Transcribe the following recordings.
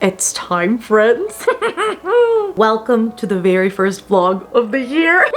It's time, friends. Welcome to the very first vlog of the year.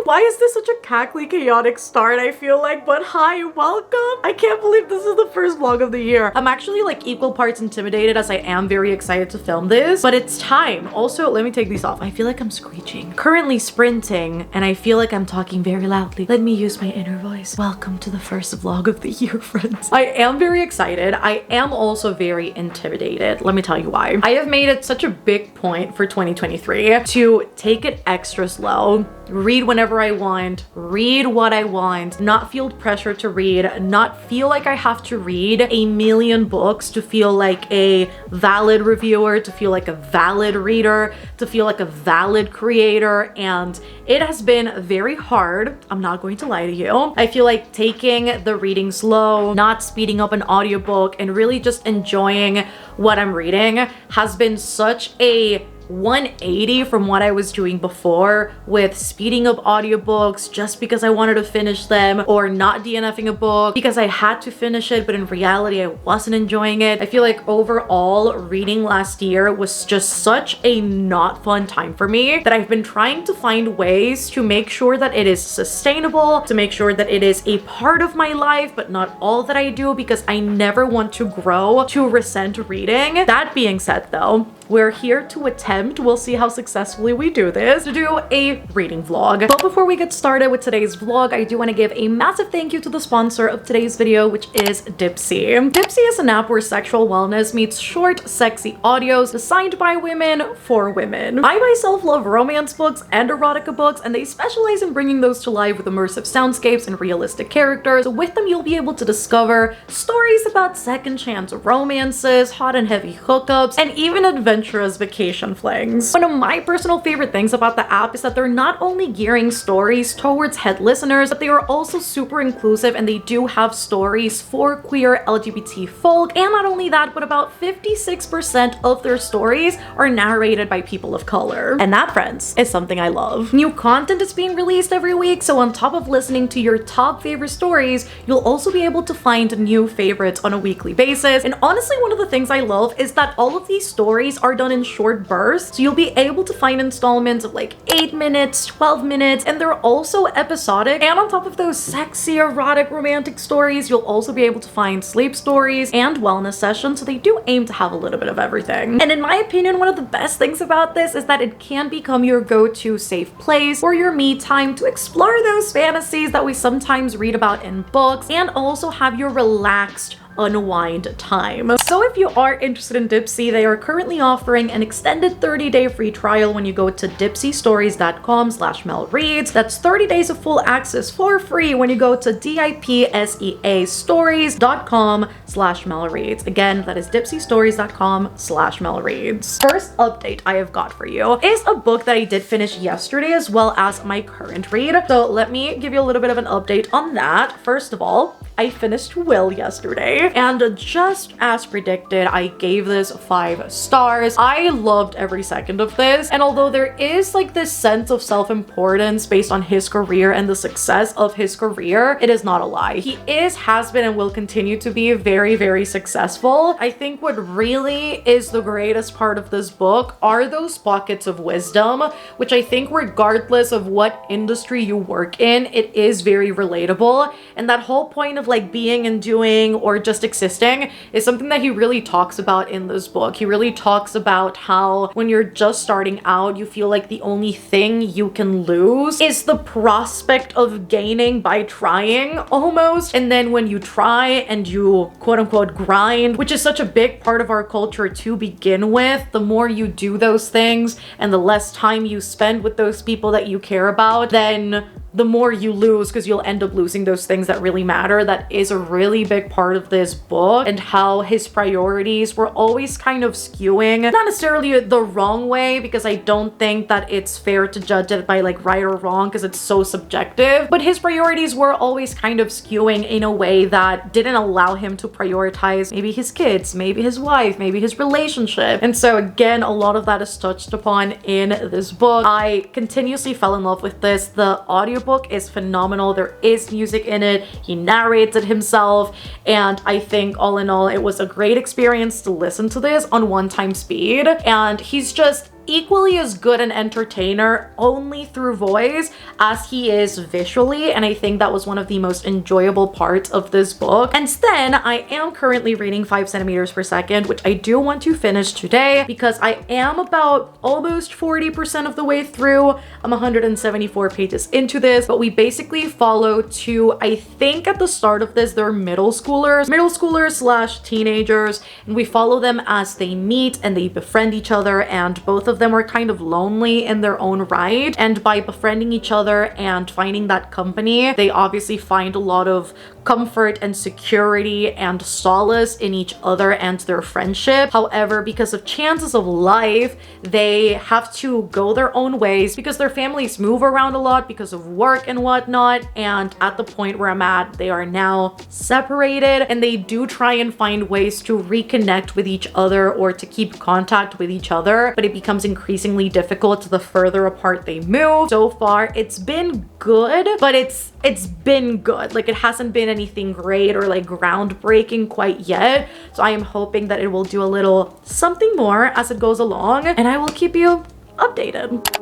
Why is this such a cackly, chaotic start, I feel like? But hi, welcome. I can't believe this is the first vlog of the year. I'm actually like equal parts intimidated as I am very excited to film this, but it's time. Also, let me take these off. I feel like I'm screeching. Currently sprinting, and I feel like I'm talking very loudly. Let me use my inner voice. Welcome to the first vlog of the year, friends. I am very excited. I am also very intimidated. Let me tell you why. I have made it such a big point for 2023 to take it extra slow, read whenever I want, read what I want, not feel pressure to read, not feel like I have to read a million books to feel like a valid reviewer, to feel like a valid reader, to feel like a valid creator. And it has been very hard. I'm not going to lie to you. I feel like taking the reading slow, not speeding up an audiobook, and really just enjoying what I'm reading has been such a 180 from what I was doing before with speeding up audiobooks just because I wanted to finish them, or not DNFing a book because I had to finish it, but in reality I wasn't enjoying it. I feel like overall reading last year was just such a not fun time for me that I've been trying to find ways to make sure that it is sustainable, to make sure that it is a part of my life but not all that I do, because I never want to grow to resent reading. That being said though, we're here to attempt, we'll see how successfully we do this, to do a reading vlog. But before we get started with today's vlog, I do want to give a massive thank you to the sponsor of today's video, which is Dipsea. Dipsea is an app where sexual wellness meets short, sexy audios designed by women for women. I myself love romance books and erotica books, and they specialize in bringing those to life with immersive soundscapes and realistic characters. So with them, you'll be able to discover stories about second chance romances, hot and heavy hookups, and even adventurous vacation flings. One of my personal favorite things about the app is that they're not only gearing stories towards het listeners, but they are also super inclusive, and they do have stories for queer LGBT folk. And not only that, but about 56% of their stories are narrated by people of color. And that, friends, is something I love. New content is being released every week, so on top of listening to your top favorite stories, you'll also be able to find new favorites on a weekly basis. And honestly, one of the things I love is that all of these stories are done in short bursts, so you'll be able to find installments of like 8 minutes, 12 minutes, and they're also episodic. And on top of those sexy, erotic, romantic stories, you'll also be able to find sleep stories and wellness sessions, so they do aim to have a little bit of everything. And in my opinion, one of the best things about this is that it can become your go-to safe place for your me time to explore those fantasies that we sometimes read about in books, and also have your relaxed unwind time. So if you are interested in Dipsea, they are currently offering an extended 30-day free trial when you go to dipseastories.com/melreads. That's 30 days of full access for free when you go to dipseastories.com/melreads. Again, that is dipseastories.com/melreads. First update I have got for you is a book that I did finish yesterday, as well as my current read. So let me give you a little bit of an update on that. First of all, I finished Will yesterday, and just as predicted, I gave this 5 stars. I loved every second of this, and although there is like this sense of self-importance based on his career and the success of his career, it is not a lie. He has been, and will continue to be very, very successful. I think what really is the greatest part of this book are those pockets of wisdom, which I think regardless of what industry you work in, it is very relatable. And that whole point of like being and doing or just existing is something that he really talks about in this book. He really talks about how when you're just starting out, you feel like the only thing you can lose is the prospect of gaining by trying, almost. And then when you try and you quote unquote grind, which is such a big part of our culture to begin with, the more you do those things and the less time you spend with those people that you care about, then the more you lose, because you'll end up losing those things that really matter. That is a really big part of this book, and how his priorities were always kind of skewing, not necessarily the wrong way, because I don't think that it's fair to judge it by like right or wrong, because it's so subjective, but his priorities were always kind of skewing in a way that didn't allow him to prioritize maybe his kids, maybe his wife, maybe his relationship. And so again, a lot of that is touched upon in this book. I continuously fell in love with this. The audio audiobook is phenomenal. There is music in it. He narrates it himself. And I think all in all, it was a great experience to listen to this on 1x speed. And he's just equally as good an entertainer only through voice as he is visually, and I think that was one of the most enjoyable parts of this book. And then I am currently reading 5 centimeters per second, which I do want to finish today because I am about almost 40% of the way through. I'm 174 pages into this, but we basically follow two, I think at the start of this, they're middle schoolers slash teenagers, and we follow them as they meet and they befriend each other, and both of them are kind of lonely in their own right, and by befriending each other and finding that company, they obviously find a lot of comfort and security and solace in each other and their friendship. However, because of chances of life, they have to go their own ways because their families move around a lot because of work and whatnot. And at the point where I'm at, they are now separated, and they do try and find ways to reconnect with each other or to keep contact with each other, but it becomes increasingly difficult the further apart they move. So far, it's been good, but it's been good. Like, it hasn't been anything great or like groundbreaking quite yet. So I am hoping that it will do a little something more as it goes along, and I will keep you updated.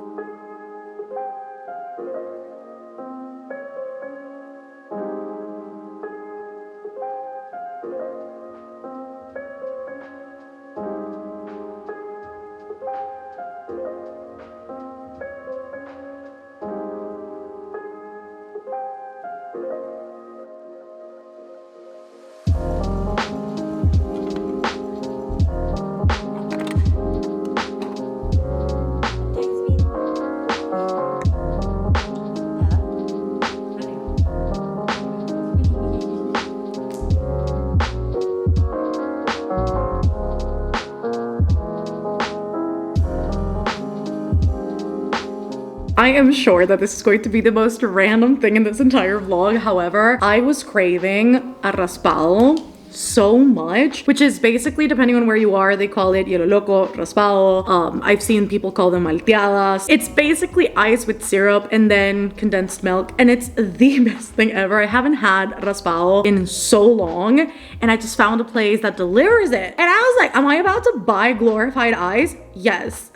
I am sure that this is going to be the most random thing in this entire vlog. However, I was craving a raspado so much, which is basically, depending on where you are, they call it hielo loco, raspado. I've seen people call them malteadas. It's basically ice with syrup and then condensed milk, and it's the best thing ever. I haven't had raspado in so long, and I just found a place that delivers it. And I was like, am I about to buy glorified ice? Yes.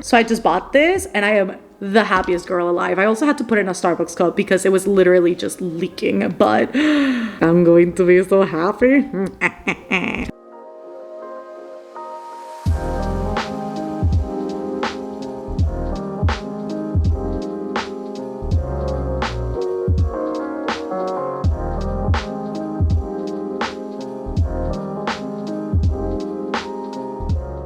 So I just bought this, and I am the happiest girl alive. I also had to put it in a Starbucks cup because it was literally just leaking, but I'm going to be so happy.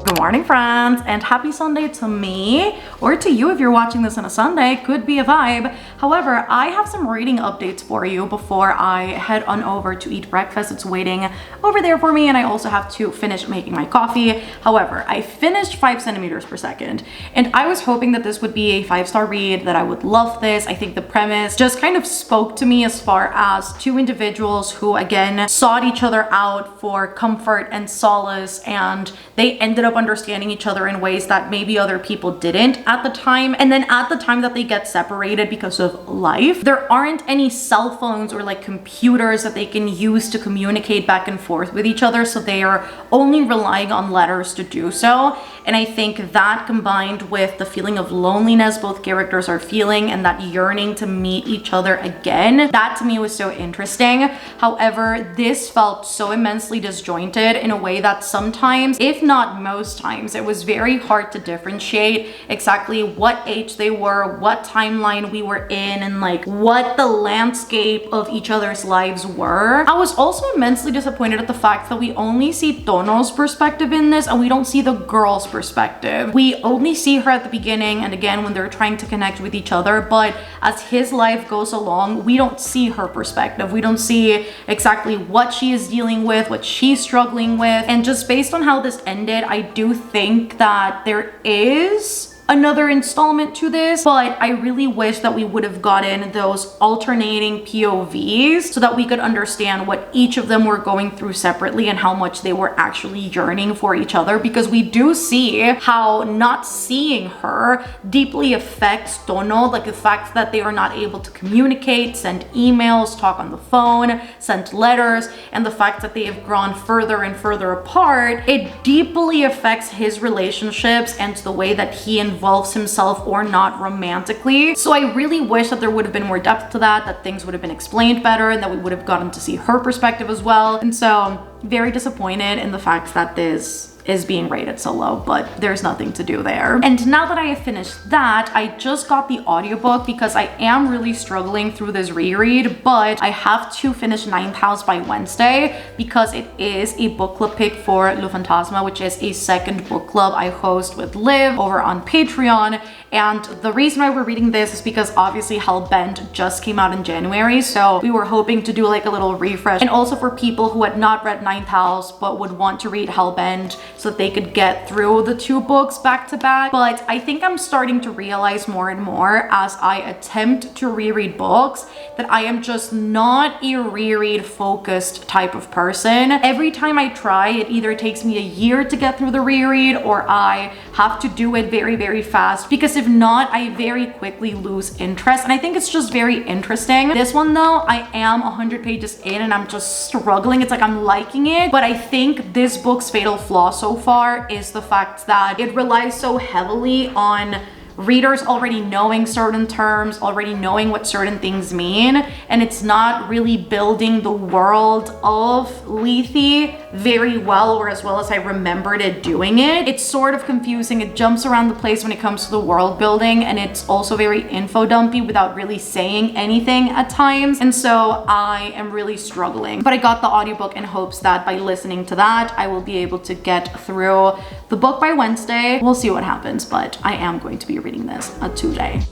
Good morning, friends, and happy Sunday to me, or to you if you're watching this on a Sunday. Could be a vibe. However, I have some reading updates for you before I head on over to eat breakfast. It's waiting over there for me, and I also have to finish making my coffee. However, I finished 5 centimeters per second, and I was hoping that this would be a 5-star read, that I would love this. I think the premise just kind of spoke to me as far as two individuals who, again, sought each other out for comfort and solace, and they ended up understanding each other in ways that maybe other people didn't at the time. And then at the time that they get separated because of life, there aren't any cell phones or like computers that they can use to communicate back and forth with each other, so they are only relying on letters to do so. And I think that, combined with the feeling of loneliness both characters are feeling and that yearning to meet each other again, that to me was so interesting. However, this felt so immensely disjointed in a way that sometimes, if not most times, it was very hard to differentiate exactly what age they were, what timeline we were in, and like what the landscape of each other's lives were. I was also immensely disappointed at the fact that we only see Tono's perspective in this, and we don't see the girl's perspective. We only see her at the beginning and again when they're trying to connect with each other, but as his life goes along, we don't see her perspective. We don't see exactly what she is dealing with, what she's struggling with. And just based on how this ended, I do think that there is another installment to this, but I really wish that we would have gotten those alternating POVs so that we could understand what each of them were going through separately and how much they were actually yearning for each other, because we do see how not seeing her deeply affects Tono, like the fact that they are not able to communicate, send emails, talk on the phone, send letters, and the fact that they have grown further and further apart, it deeply affects his relationships and the way that he involves himself or not romantically. So I really wish that there would have been more depth to that things would have been explained better, and that we would have gotten to see her perspective as well. And so very disappointed in the fact that this is being rated so low, but there's nothing to do there. And now that I have finished that, I just got the audiobook because I am really struggling through this reread, but I have to finish Ninth House by Wednesday because it is a book club pick for Le Fantasma, which is a second book club I host with Liv over on Patreon. And the reason why we're reading this is because obviously Hellbent just came out in January, so we were hoping to do like a little refresh. And also for people who had not read Ninth House but would want to read Hellbent so that they could get through the two books back to back. But I think I'm starting to realize more and more as I attempt to reread books that I am just not a reread focused type of person. Every time I try, it either takes me a year to get through the reread or I have to do it very, very fast, because if not, I very quickly lose interest. And I think it's just very interesting. This one though, I am 100 pages in and I'm just struggling. It's like I'm liking it, but I think this book's fatal flaw so far is the fact that it relies so heavily on readers already knowing certain terms, already knowing what certain things mean, and it's not really building the world of Lethe very well, or as well as I remembered it doing it. It's sort of confusing. It jumps around the place when it comes to the world building, and it's also very info dumpy without really saying anything at times, and so I am really struggling. But I got the audiobook in hopes that by listening to that, I will be able to get through the book by Wednesday. We'll see what happens, but I am going to be reading this today.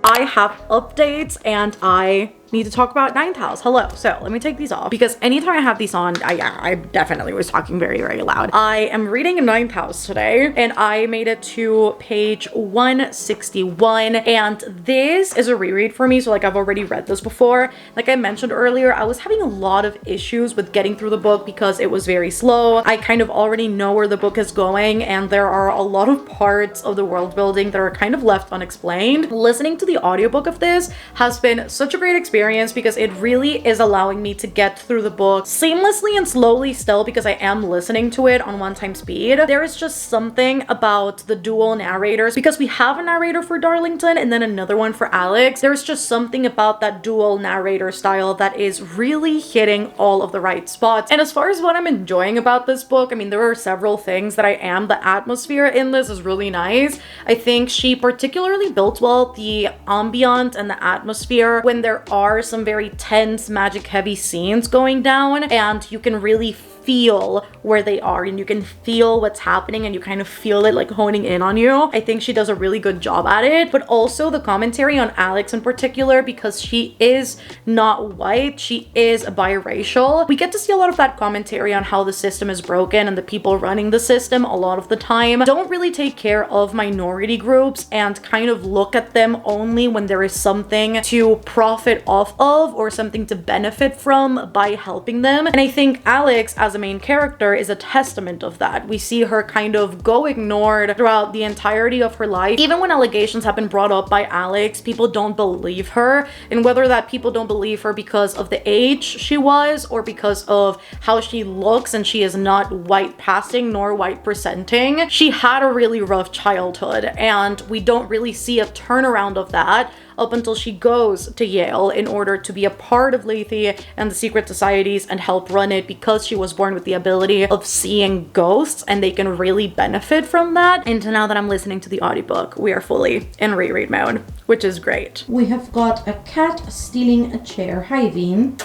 I have updates and I need to talk about Ninth House. Hello. So let me take these off because anytime I have these on, I definitely was talking very, very loud. I am reading Ninth House today and I made it to page 161, and this is a reread for me. So like I've already read this before. Like I mentioned earlier, I was having a lot of issues with getting through the book because it was very slow. I kind of already know where the book is going and there are a lot of parts of the world building that are kind of left unexplained. Listening to the audiobook of this has been such a great experience because it really is allowing me to get through the book seamlessly and slowly still, because I am listening to it on 1x speed. There is just something about the dual narrators, because we have a narrator for Darlington and then another one for Alex. There's just something about that dual narrator style that is really hitting all of the right spots. And as far as what I'm enjoying about this book, I mean, there are several things that I am. The atmosphere in this is really nice. I think she particularly built well the ambient and the atmosphere when there are some very tense, magic heavy scenes going down, and you can really feel where they are and you can feel what's happening and you kind of feel it like honing in on you. I think she does a really good job at it, but also the commentary on Alex in particular, because she is not white, she is biracial. We get to see a lot of that commentary on how the system is broken and the people running the system a lot of the time don't really take care of minority groups and kind of look at them only when there is something to profit off of or something to benefit from by helping them. And I think Alex as a main character is a testament of that. We see her kind of go ignored throughout the entirety of her life. Even when allegations have been brought up by Alex, people don't believe her, and whether that people don't believe her because of the age she was or because of how she looks, and she is not white passing nor white presenting. She had a really rough childhood and we don't really see a turnaround of that up until she goes to Yale in order to be a part of Lethe and the secret societies and help run it, because she was born with the ability of seeing ghosts and they can really benefit from that. And now that I'm listening to the audiobook, we are fully in reread mode, which is great. We have got a cat stealing a chair. Hi, Veen.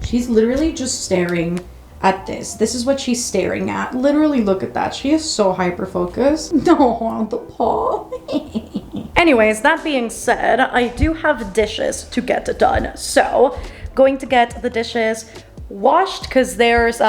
She's literally just staring at this. This is what she's staring at. Literally, look at that. She is so hyper-focused. No, the paw. Anyways, that being said, I do have dishes to get done. So, going to get the dishes washed, because there's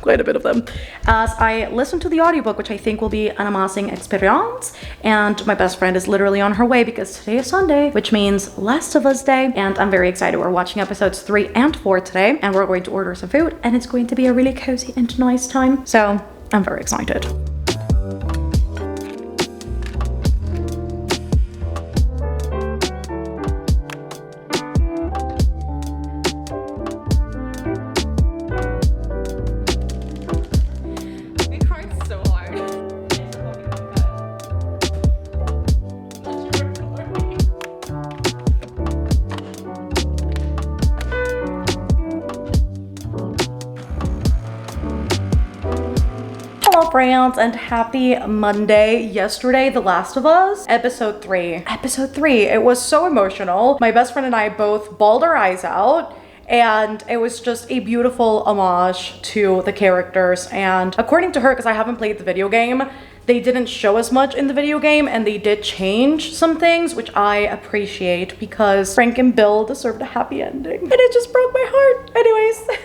quite a bit of them, as I listen to the audiobook, which I think will be an amazing experience. And my best friend is literally on her way because today is Sunday, which means Last of Us Day, and I'm very excited. We're watching episodes 3 and 4 today, and we're going to order some food, and it's going to be a really cozy and nice time. So I'm very excited. Friends, and happy Monday. Yesterday, The Last of Us, episode 3. Episode 3, it was so emotional. My best friend and I both bawled our eyes out, and it was just a beautiful homage to the characters. And according to her, because I haven't played the video game, they didn't show as much in the video game, and they did change some things, which I appreciate, because Frank and Bill deserved a happy ending. And it just broke my heart. Anyways.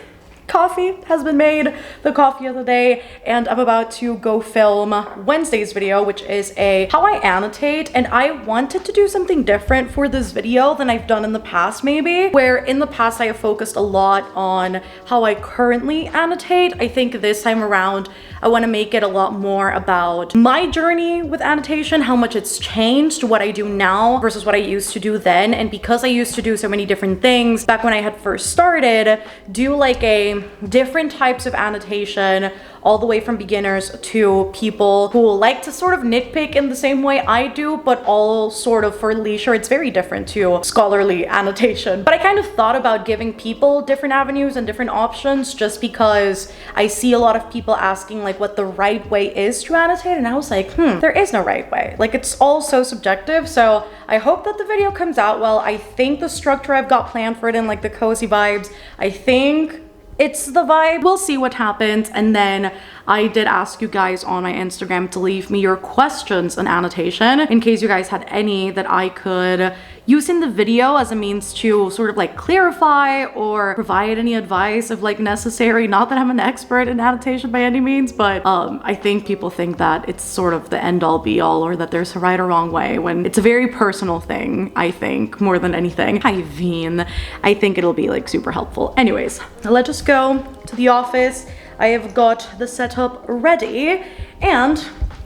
Coffee has been made, the coffee of the day, and I'm about to go film Wednesday's video, which is a how I annotate. And I wanted to do something different for this video than I've done in the past, maybe, where in the past I have focused a lot on how I currently annotate. I think this time around I want to make it a lot more about my journey with annotation, how much it's changed, what I do now versus what I used to do then. And because I used to do so many different things back when I had first started, do like a different types of annotation, all the way from beginners to people who like to sort of nitpick in the same way I do, but all sort of for leisure. It's very different to scholarly annotation. But I kind of thought about giving people different avenues and different options, just because I see a lot of people asking like what the right way is to annotate, and I was like, there is no right way. Like, it's all so subjective. So I hope that the video comes out well. I think the structure I've got planned for it, and like the cozy vibes, I think it's the vibe. We'll see what happens. And then I did ask you guys on my Instagram to leave me your questions and annotation, in case you guys had any that I could use in the video as a means to sort of like clarify or provide any advice if like necessary. Not that I'm an expert in annotation by any means, but I think people think that it's sort of the end all be all, or that there's a right or wrong way, when it's a very personal thing, I think, more than anything. Hi, Veen. I think it'll be like super helpful. Anyways, let's just go to the office. I have got the setup ready, and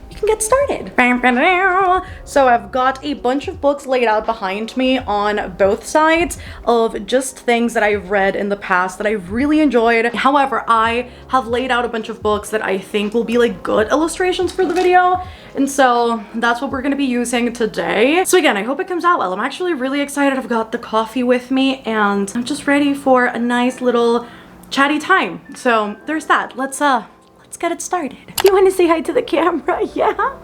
we can get started. So I've got a bunch of books laid out behind me on both sides of just things that I've read in the past that I've really enjoyed. However, I have laid out a bunch of books that I think will be like good illustrations for the video. And so that's what we're gonna be using today. So again, I hope it comes out well. I'm actually really excited. I've got the coffee with me, and I'm just ready for a nice little chatty time. So there's that. Let's get it started. You want to say hi to the camera? Yeah?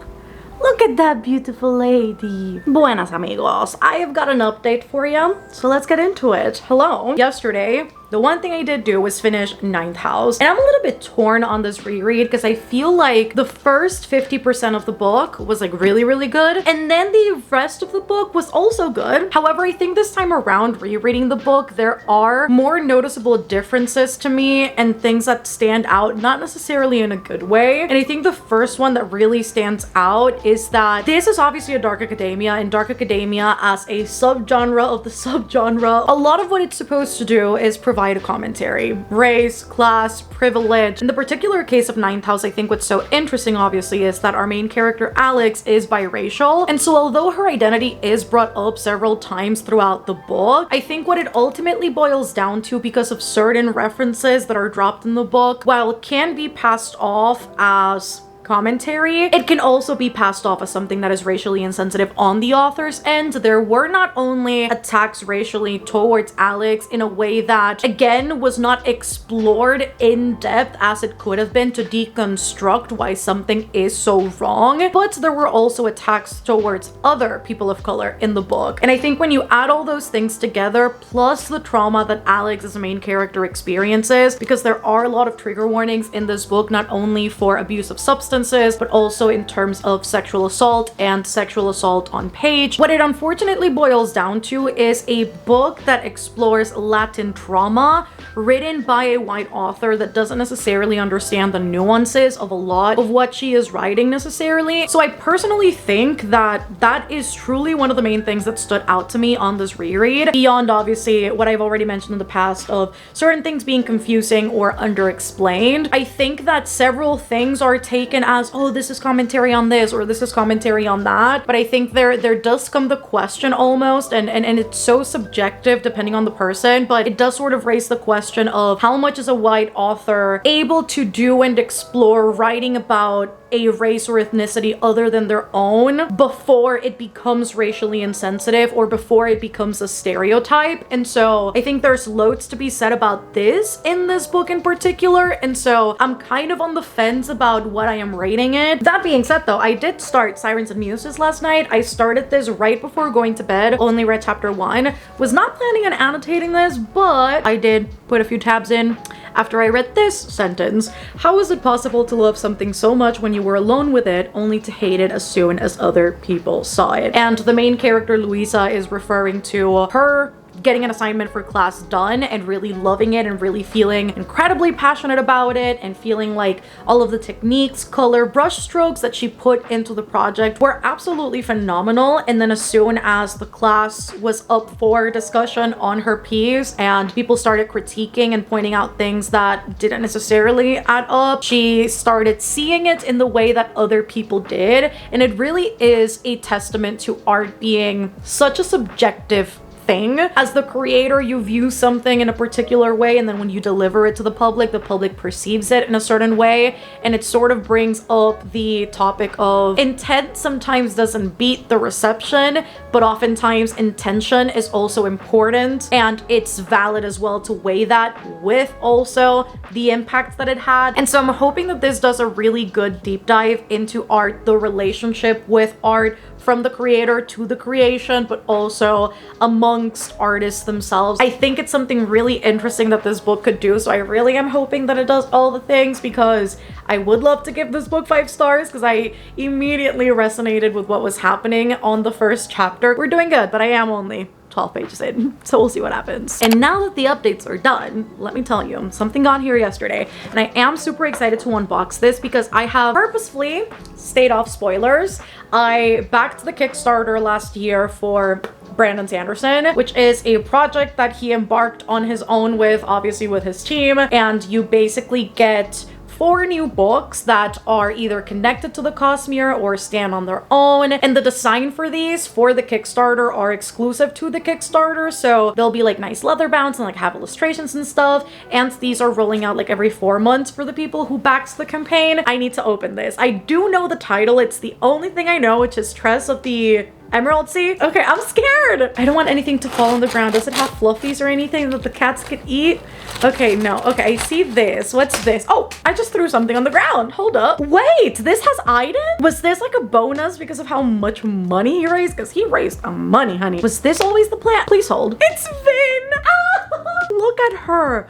Look at that beautiful lady. Buenas amigos. I have got an update for you, so let's get into it. Hello. Yesterday, the one thing I did do was finish Ninth House, and I'm a little bit torn on this reread because I feel like the first 50% of the book was like really, really good, and then the rest of the book was also good. However, I think this time around rereading the book, there are more noticeable differences to me and things that stand out, not necessarily in a good way. And I think the first one that really stands out is that this is obviously a Dark Academia, and Dark Academia as a subgenre of the subgenre, a lot of what it's supposed to do is provide a commentary. Race, class, privilege. In the particular case of Ninth House, I think what's so interesting obviously is that our main character Alex is biracial, and so although her identity is brought up several times throughout the book, I think what it ultimately boils down to, because of certain references that are dropped in the book, while it can be passed off as commentary, it can also be passed off as something that is racially insensitive on the author's end. There were not only attacks racially towards Alex in a way that, again, was not explored in depth as it could have been to deconstruct why something is so wrong, but there were also attacks towards other people of color in the book. And I think when you add all those things together, plus the trauma that Alex as a main character experiences, because there are a lot of trigger warnings in this book, not only for abuse of substances, but also in terms of sexual assault and sexual assault on page. What it unfortunately boils down to is a book that explores Latin trauma written by a white author that doesn't necessarily understand the nuances of a lot of what she is writing necessarily. So I personally think that that is truly one of the main things that stood out to me on this reread, beyond obviously what I've already mentioned in the past of certain things being confusing or underexplained. I think that several things are taken as, oh, this is commentary on this or this is commentary on that, but I think there does come the question almost, and it's so subjective depending on the person, but it does sort of raise the question of how much is a white author able to do and explore writing about a race or ethnicity other than their own before it becomes racially insensitive or before it becomes a stereotype. And so I think there's loads to be said about this in this book in particular, and so I'm kind of on the fence about what I am rating it. That being said though, I did start Sirens and Muses last night. I started this right before going to bed, only read chapter 1. Was not planning on annotating this, but I did put a few tabs in after I read this sentence. How is it possible to love something so much when you were alone with it, only to hate it as soon as other people saw it? And the main character, Luisa, is referring to her getting an assignment for class done and really loving it and really feeling incredibly passionate about it and feeling like all of the techniques, color, brush strokes that she put into the project were absolutely phenomenal. And then as soon as the class was up for discussion on her piece and people started critiquing and pointing out things that didn't necessarily add up, she started seeing it in the way that other people did. And it really is a testament to art being such a subjective thing. As the creator, you view something in a particular way, and then when you deliver it to the public perceives it in a certain way, and it sort of brings up the topic of intent sometimes doesn't beat the reception, but oftentimes intention is also important, and it's valid as well to weigh that with also the impact that it had. And so I'm hoping that this does a really good deep dive into art, the relationship with art from the creator to the creation, but also amongst artists themselves. I think it's something really interesting that this book could do, so I really am hoping that it does all the things, because I would love to give this book 5 stars because I immediately resonated with what was happening on the first chapter. We're doing good, but I am only 12 pages in, so we'll see what happens. And now that the updates are done, let me tell you, something got here yesterday, and I am super excited to unbox this because I have purposefully stayed off spoilers. I backed the Kickstarter last year for Brandon Sanderson, which is a project that he embarked on his own with, obviously with his team, and you basically get 4 new books that are either connected to the Cosmere or stand on their own. And the design for these for the Kickstarter are exclusive to the Kickstarter, so they'll be like nice leather bounds and like have illustrations and stuff. And these are rolling out like every 4 months for the people who backs the campaign. I need to open this. I do know the title. It's the only thing I know, which is Tress of the Emerald Sea. Okay, I'm scared. I don't want anything to fall on the ground. Does it have fluffies or anything that the cats could eat? Okay, no. Okay, I see this. What's this? Oh, I just threw something on the ground. Hold up. Wait, this has Aiden? Was this like a bonus because of how much money he raised? Because he raised money, honey. Was this always the plan? Please hold. It's Vin. Ah, look at her.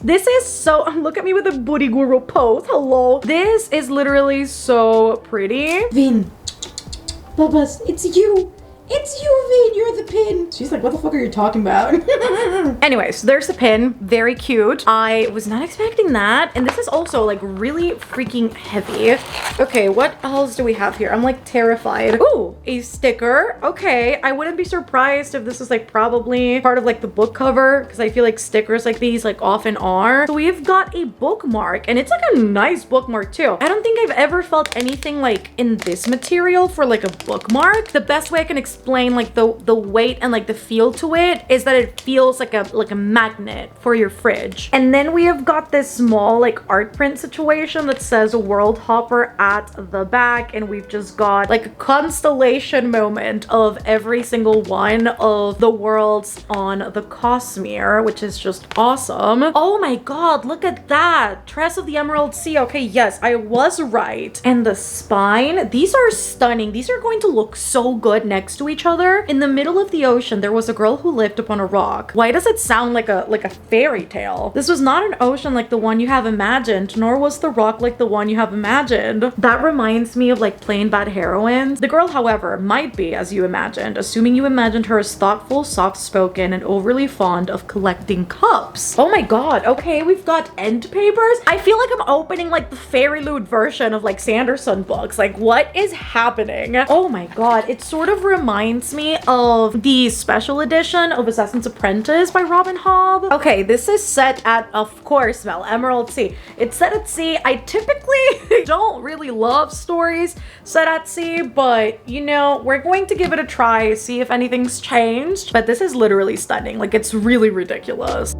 This is so, look at me with a booty guru pose. Hello. This is literally so pretty. Vin. Bubba's, it's you. It's you, Vin. You're the pin. She's like, what the fuck are you talking about? Anyways, there's the pin. Very cute. I was not expecting that. And this is also like really freaking heavy. Okay, what else do we have here? I'm like terrified. Ooh, a sticker. Okay, I wouldn't be surprised if this is like probably part of like the book cover, because I feel like stickers like these like often are. So we've got a bookmark, and it's like a nice bookmark too. I don't think I've ever felt anything like in this material for like a bookmark. The best way I can explain like the weight and like the feel to it is that it feels like a magnet for your fridge. And then we have got this small like art print situation that says World Hopper at the back, and we've just got like a constellation moment of every single one of the worlds on the Cosmere, which is just awesome. Oh my god, look at that. Tress of the Emerald Sea. Okay, yes, I was right. And the spine, these are stunning. These are going to look so good next to each other. In the middle of the ocean, there was a girl who lived upon a rock. Why does it sound like a fairy tale? This was not an ocean like the one you have imagined, nor was the rock like the one you have imagined. That reminds me of like plain bad heroines. The girl, however, might be as you imagined, assuming you imagined her as thoughtful, soft-spoken, and overly fond of collecting cups. Oh my god, okay, we've got end papers. I feel like I'm opening like the Fairy Loot version of like Sanderson books. Like, what is happening? Oh my god, it sort of reminds me of the special edition of Assassin's Apprentice by Robin Hobb. Okay, this is set at, of course, Mel, Emerald Sea. It's set at sea. I typically don't really love stories set at sea, but you know, we're going to give it a try, see if anything's changed. But this is literally stunning. Like, it's really ridiculous.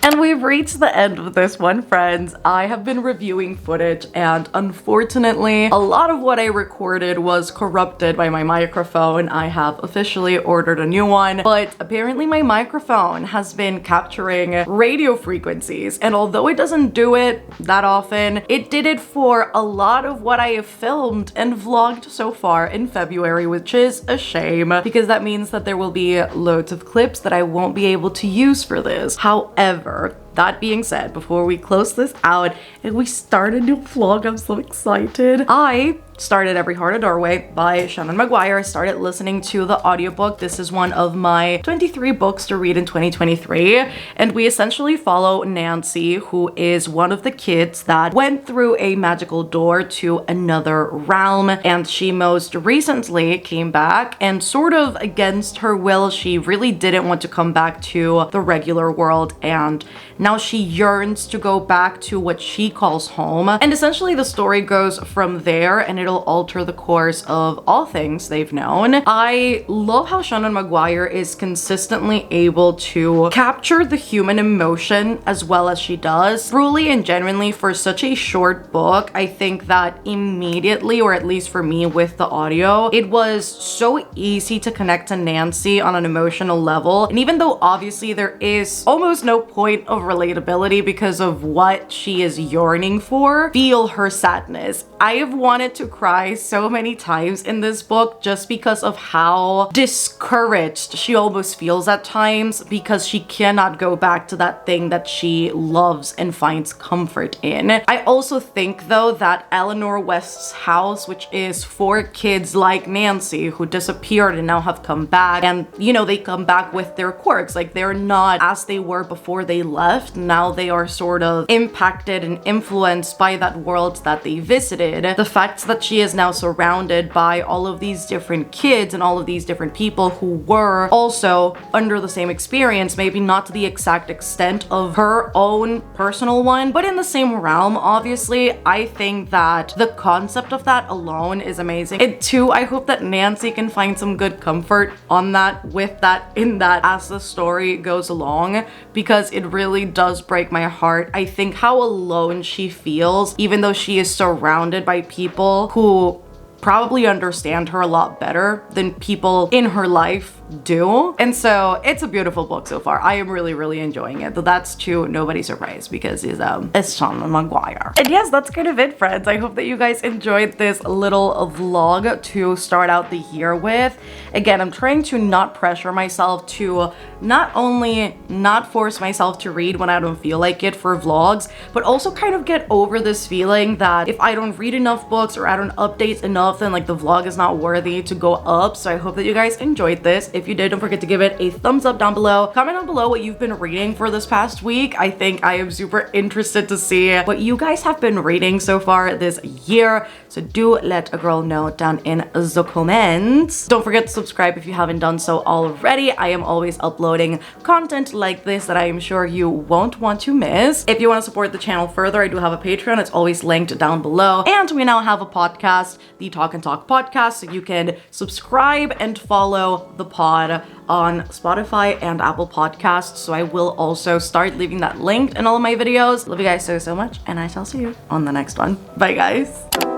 And we've reached the end of this one, friends. I have been reviewing footage, and unfortunately, a lot of what I recorded was corrupted by my microphone. I have officially ordered a new one, but apparently my microphone has been capturing radio frequencies, and although it doesn't do it that often, it did it for a lot of what I have filmed and vlogged so far in February, which is a shame, because that means that there will be loads of clips that I won't be able to use for this. However, that being said, before we close this out and we start a new vlog, I'm so excited. I started Every Heart a Doorway by Shannon Maguire. I started listening to the audiobook. This is one of my 23 books to read in 2023. And we essentially follow Nancy, who is one of the kids that went through a magical door to another realm. And she most recently came back, and sort of against her will, she really didn't want to come back to the regular world. And now she yearns to go back to what she calls home. And essentially the story goes from there, and it'll alter the course of all things they've known. I love how Shannon Maguire is consistently able to capture the human emotion as well as she does. Truly and genuinely, for such a short book, I think that immediately, or at least for me with the audio, it was so easy to connect to Nancy on an emotional level. And even though obviously there is almost no point of relatability because of what she is yearning for, feel her sadness. I have wanted to cry so many times in this book just because of how discouraged she almost feels at times, because she cannot go back to that thing that she loves and finds comfort in. I also think though that Eleanor West's house, which is for kids like Nancy who disappeared and now have come back, and you know, they come back with their quirks, like they're not as they were before they left. Now they are sort of impacted and influenced by that world that they visited. The fact that she is now surrounded by all of these different kids and all of these different people who were also under the same experience, maybe not to the exact extent of her own personal one, but in the same realm, obviously. I think that the concept of that alone is amazing. And two, I hope that Nancy can find some good comfort on that, with that, in that, as the story goes along, because it really does break my heart. I think how alone she feels, even though she is surrounded by people who probably understand her a lot better than people in her life do. And so it's a beautiful book so far. I am really enjoying it. Though that's to nobody's surprise because it's Sean Maguire. And yes, that's kind of it, friends. I hope that you guys enjoyed this little vlog to start out the year with. Again, I'm trying to not pressure myself to not only not force myself to read when I don't feel like it for vlogs, but also kind of get over this feeling that if I don't read enough books or I don't update enough, then like the vlog is not worthy to go up. So I hope that you guys enjoyed this. If you did, don't forget to give it a thumbs up down below. Comment down below what you've been reading for this past week. I think I am super interested to see what you guys have been reading so far this year. So do let a girl know down in the comments. Don't forget to subscribe if you haven't done so already. I am always uploading content like this that I am sure you won't want to miss. If you want to support the channel further, I do have a Patreon. It's always linked down below. And we now have a podcast, the Talk and Talk podcast, so you can subscribe and follow the pod on Spotify and Apple Podcasts. So I will also start leaving that linked in all of my videos. Love you guys so much, and I shall see you on the next one. Bye, guys.